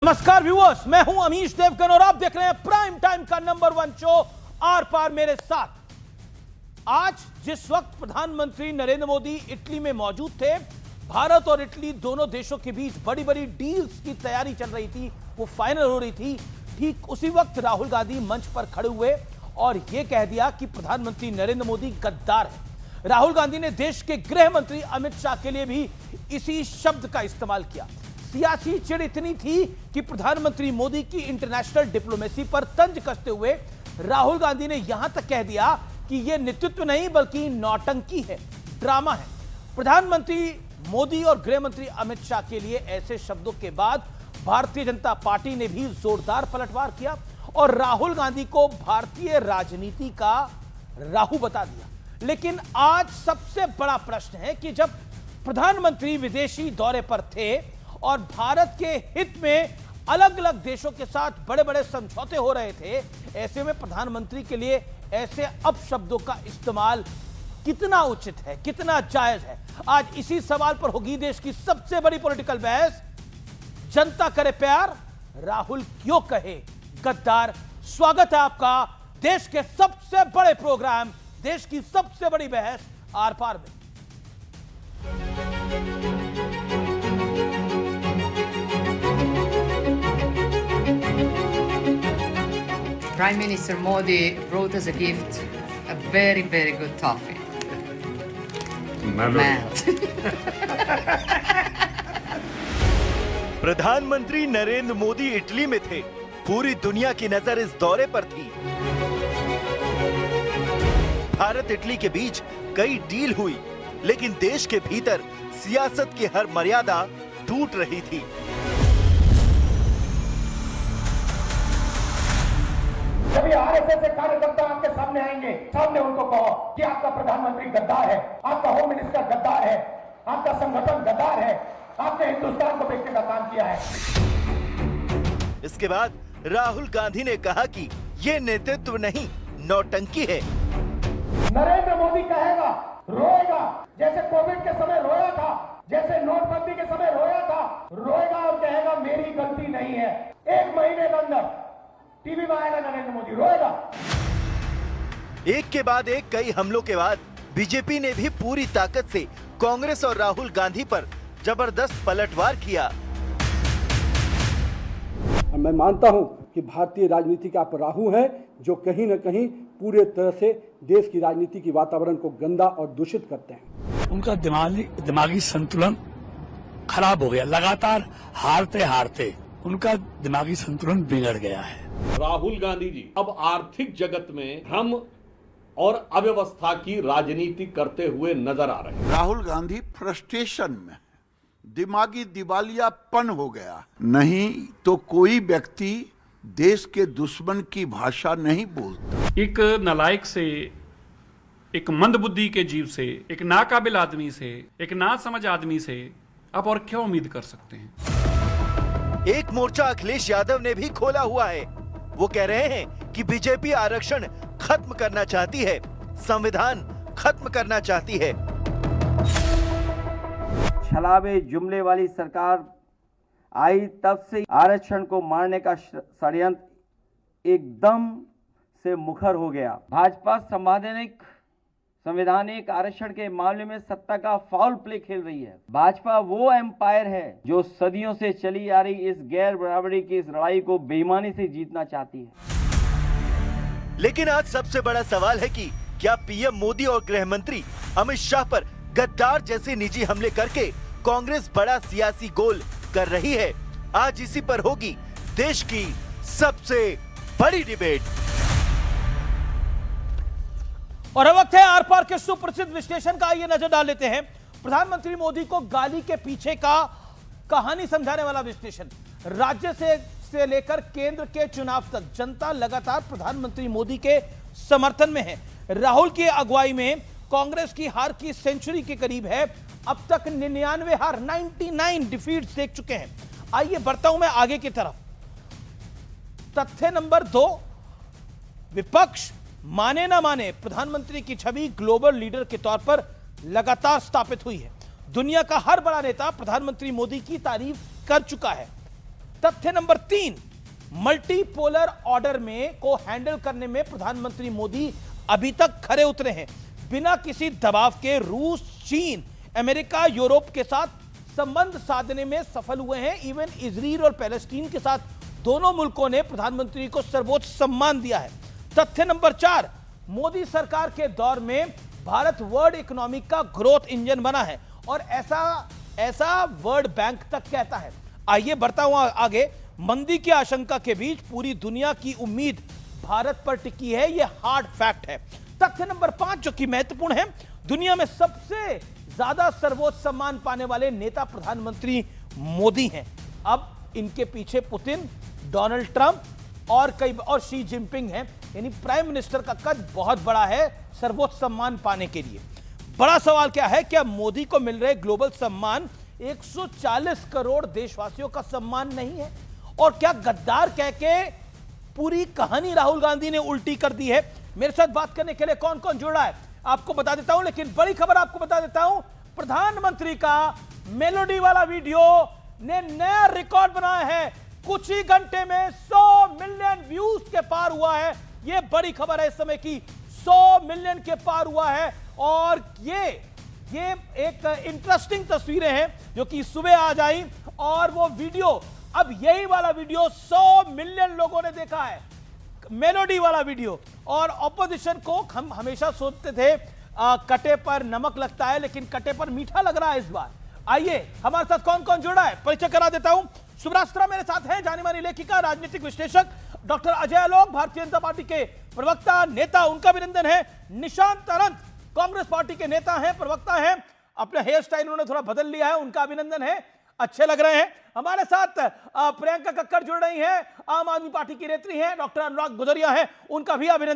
नमस्कार व्यूअर्स, मैं हूं अमीश देवगन और आप देख रहे हैं प्राइम टाइम का नंबर 1 शो आर पार मेरे साथ। आज जिस वक्त प्रधानमंत्री नरेंद्र मोदी इटली में मौजूद थे, भारत और इटली दोनों देशों के बीच बड़ी बड़ी डील्स की तैयारी चल रही थी, वो फाइनल हो रही थी। ठीक उसी वक्त राहुल गांधी मंच पर खड़े हुए और यह कह दिया कि प्रधानमंत्री नरेंद्र मोदी गद्दार है। राहुल गांधी ने देश के गृह मंत्री अमित शाह के लिए भी इसी शब्द का इस्तेमाल किया। सियासी चिढ़ इतनी थी कि प्रधानमंत्री मोदी की इंटरनेशनल डिप्लोमेसी पर तंज कसते हुए राहुल गांधी ने यहां तक कह दिया कि यह नेतृत्व नहीं बल्कि नौटंकी है, ड्रामा है। प्रधानमंत्री मोदी और गृह मंत्री अमित शाह के लिए ऐसे शब्दों के बाद भारतीय जनता पार्टी ने भी जोरदार पलटवार किया और राहुल गांधी को भारतीय राजनीति का राहु बता दिया। लेकिन आज सबसे बड़ा प्रश्न है कि जब प्रधानमंत्री विदेशी दौरे पर थे और भारत के हित में अलग अलग देशों के साथ बड़े बड़े समझौते हो रहे थे, ऐसे में प्रधानमंत्री के लिए ऐसे अपशब्दों का इस्तेमाल कितना उचित है, कितना जायज है? आज इसी सवाल पर होगी देश की सबसे बड़ी पॉलिटिकल बहस। जनता करे प्यार, राहुल क्यों कहे गद्दार। स्वागत है आपका देश के सबसे बड़े प्रोग्राम, देश की सबसे बड़ी बहस आर पार में। Prime Minister Modi brought us a gift, a very, very good toffee. Mad. प्रधानमंत्री नरेंद्र मोदी इटली में थे। पूरी दुनिया की नजर इस दौरे पर थी। भारत इटली के बीच कई डील हुई, लेकिन देश के भीतर सियासत की हर मर्यादा टूट रही थी। जब ये आरएसएस के कार्यकर्ता आपके सामने आएंगे, सामने उनको कहो कि आपका प्रधानमंत्री गद्दार है, आपका होम मिनिस्टर गद्दार है, आपका संगठन गद्दार है, आपने हिंदुस्तान को बेचने का काम किया है। इसके बाद राहुल गांधी ने कहा कि ये नेतृत्व नहीं, नौटंकी है। नरेंद्र मोदी कहेगा, रोएगा, जैसे कोविड के समय रोया था, जैसे नोटबंदी के समय रोया था, रोएगा और कहेगा मेरी गलती नहीं है। 1 महीने के अंदर टीवी में आएगा नरेंद्र मोदी, रोएगा। एक के बाद एक कई हमलों के बाद बीजेपी ने भी पूरी ताकत से कांग्रेस और राहुल गांधी पर जबरदस्त पलटवार किया। मैं मानता हूं कि भारतीय राजनीति का आप राहु हैं, जो कहीं न कहीं पूरे तरह से देश की राजनीति की वातावरण को गंदा और दूषित करते हैं। उनका दिमागी संतुलन खराब हो गया। लगातार हारते हारते उनका दिमागी संतुलन बिगड़ गया है। राहुल गांधी जी अब आर्थिक जगत में भ्रम और अव्यवस्था की राजनीति करते हुए नजर आ रहे हैं। राहुल गांधी फ्रस्ट्रेशन में, दिमागी दिवालियापन हो गया। नहीं तो कोई व्यक्ति देश के दुश्मन की भाषा नहीं बोलता। एक नालायक से, एक मंदबुद्धि के जीव से, एक नाकाबिल आदमी से, एक नासमझ आदमी से आप और क्या उम्मीद कर सकते हैं? एक मोर्चा अखिलेश यादव ने भी खोला हुआ है। वो कह रहे हैं कि बीजेपी आरक्षण खत्म करना चाहती है, संविधान खत्म करना चाहती है। छलावे जुमले वाली सरकार आई तब से आरक्षण को मारने का षड्यंत्र एकदम से मुखर हो गया। भाजपा संवैधानिक आरक्षण के मामले में सत्ता का फाउल प्ले खेल रही है। भाजपा वो एम्पायर है जो सदियों से चली आ रही इस गैर बराबरी की इस लड़ाई को बेईमानी से जीतना चाहती है। लेकिन आज सबसे बड़ा सवाल है कि क्या पीएम मोदी और गृह मंत्री अमित शाह पर गद्दार जैसे निजी हमले करके कांग्रेस बड़ा सियासी गोल कर रही है? आज इसी पर होगी देश की सबसे बड़ी डिबेट। और अब वक्त है आर पार के सुप्रसिद्ध विश्लेषण का। आइए नजर डाल लेते हैं प्रधानमंत्री मोदी को गाली के पीछे का कहानी समझाने वाला विश्लेषण। राज्य से लेकर केंद्र के चुनाव तक जनता लगातार प्रधानमंत्री मोदी के समर्थन में है। राहुल की अगुवाई में कांग्रेस की हार की सेंचुरी के करीब है। अब तक 99 हार, 99 डिफीट्स देख चुके हैं। आइए बढ़ता हूं मैं आगे की तरफ। तथ्य नंबर 2, विपक्ष माने ना माने, प्रधानमंत्री की छवि ग्लोबल लीडर के तौर पर लगातार स्थापित हुई है। दुनिया का हर बड़ा नेता प्रधानमंत्री मोदी की तारीफ कर चुका है। तथ्य नंबर 3, मल्टीपोलर ऑर्डर में को हैंडल करने में प्रधानमंत्री मोदी अभी तक खरे उतरे हैं। बिना किसी दबाव के रूस, चीन, अमेरिका, यूरोप के साथ संबंध साधने में सफल हुए हैं। इवन इजराइल और पैलेस्टीन के साथ दोनों मुल्कों ने प्रधानमंत्री को सर्वोच्च सम्मान दिया है। तथ्य नंबर 4, मोदी सरकार के दौर में भारत वर्ल्ड इकोनॉमी का ग्रोथ इंजन बना है और ऐसा वर्ल्ड बैंक तक कहता है। आइए बढ़ता हुआ आगे। मंदी की आशंका के बीच पूरी दुनिया की उम्मीद भारत पर टिकी है, यह हार्ड फैक्ट है। तथ्य नंबर 5 जो कि महत्वपूर्ण है, दुनिया में सबसे ज्यादा सर्वोच्च सम्मान पाने वाले नेता प्रधानमंत्री मोदी हैं। अब इनके पीछे पुतिन, डोनाल्ड ट्रंप और शी जिनपिंग हैं। यानी प्राइम मिनिस्टर का कद बहुत बड़ा है सर्वोच्च सम्मान पाने के लिए। बड़ा सवाल क्या है, क्या मोदी को मिल रहे ग्लोबल सम्मान 140 करोड़ देशवासियों का सम्मान नहीं है? और क्या गद्दार कह के पूरी कहानी राहुल गांधी ने उल्टी कर दी है? मेरे साथ बात करने के लिए कौन कौन जुड़ा है आपको बता देता हूं, लेकिन बड़ी खबर आपको बता देता हूं। प्रधानमंत्री का मेलोडी वाला वीडियो ने नया रिकॉर्ड बनाया है। कुछ ही घंटे में 100 मिलियन व्यूज के पार हुआ है। यह बड़ी खबर है इस समय की, 100 मिलियन के पार हुआ है। और ये एक इंटरेस्टिंग तस्वीरें हैं जो कि सुबह आ जाई और वो वीडियो, अब यही वाला वीडियो 100 मिलियन लोगों ने देखा है, मेलोडी वाला वीडियो। और ऑपोजिशन को हम हमेशा सोचते थे कटे पर नमक लगता है, लेकिन कटे पर मीठा लग रहा है इस बार। आइए हमारे साथ कौन कौन जुड़ा है परिचय करा देता हूं। सुब्रास्त्रा मेरे साथ हैं, जानी मानी लेखिका, राजनीतिक विश्लेषक डॉक्टर अजय आलोक, भारतीय जनता पार्टी के प्रवक्ता नेता, उनका अभिनंदन है। निशांत अनंत, कांग्रेस पार्टी के नेता हैं, प्रवक्ता हैं, अपने हेयर स्टाइल उन्होंने थोड़ा बदल लिया है, उनका अभिनंदन है, अच्छे लग रहे हैं। हमारे साथ प्रियंका कक्कड़ जुड़ रही हैं, आम आदमी पार्टी की नेत्री हैं, डॉक्टर अनुराग गुजरिया हैं, उनका भी अभिनंदन।